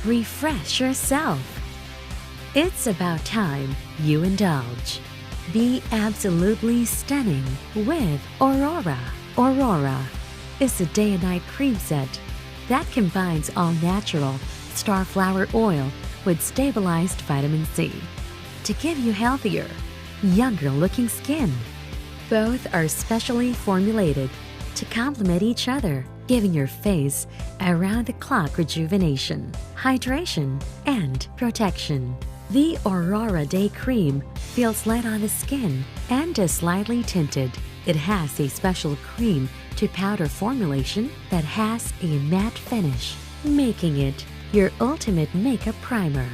refresh yourself. It's about time you indulge. Be absolutely stunning with AURORA. AURORA is a day and night cream set that combines all-natural starflower oil with stabilized vitamin C to give you healthier, younger-looking skin. Both are specially formulated to complement each other, giving your face around-the-clock rejuvenation, hydration, and protection. The AURORA Day Cream feels light on the skin and is slightly tinted. It has a special cream to powder formulation that has a matte finish, making it your ultimate makeup primer.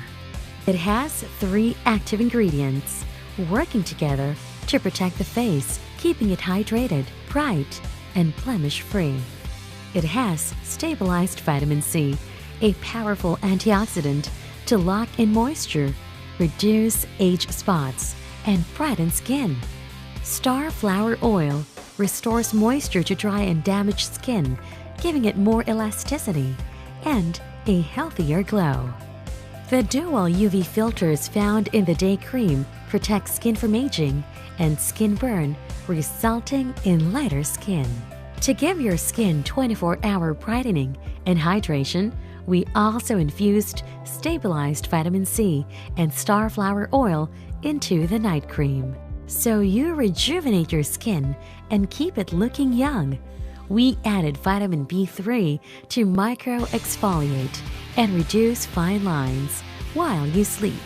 It has 3 active ingredients working together to protect the face, keeping it hydrated, bright, and blemish-free. It has stabilized vitamin C, a powerful antioxidant to lock in moisture, reduce age spots, and brighten skin. Starflower oil restores moisture to dry and damaged skin, giving it more elasticity and a healthier glow. The dual UV filters found in the Day Cream protect skin from aging and skin burn, resulting in lighter skin. To give your skin 24-hour brightening and hydration, we also infused stabilized vitamin C and starflower oil into the night cream, so you rejuvenate your skin and keep it looking young. We added vitamin B3 to micro-exfoliate and reduce fine lines while you sleep.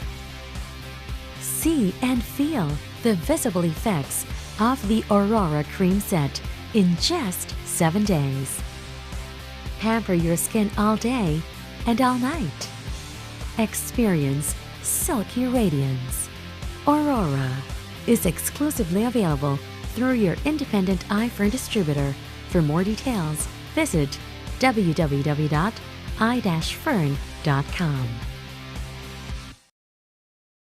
See and feel the visible effects of the AURORA Cream Set in just 7 days. Pamper your skin all day and all night. Experience silky radiance. AURORA is exclusively available through your independent i-fern distributor. For more details, visit www.i-fern.com.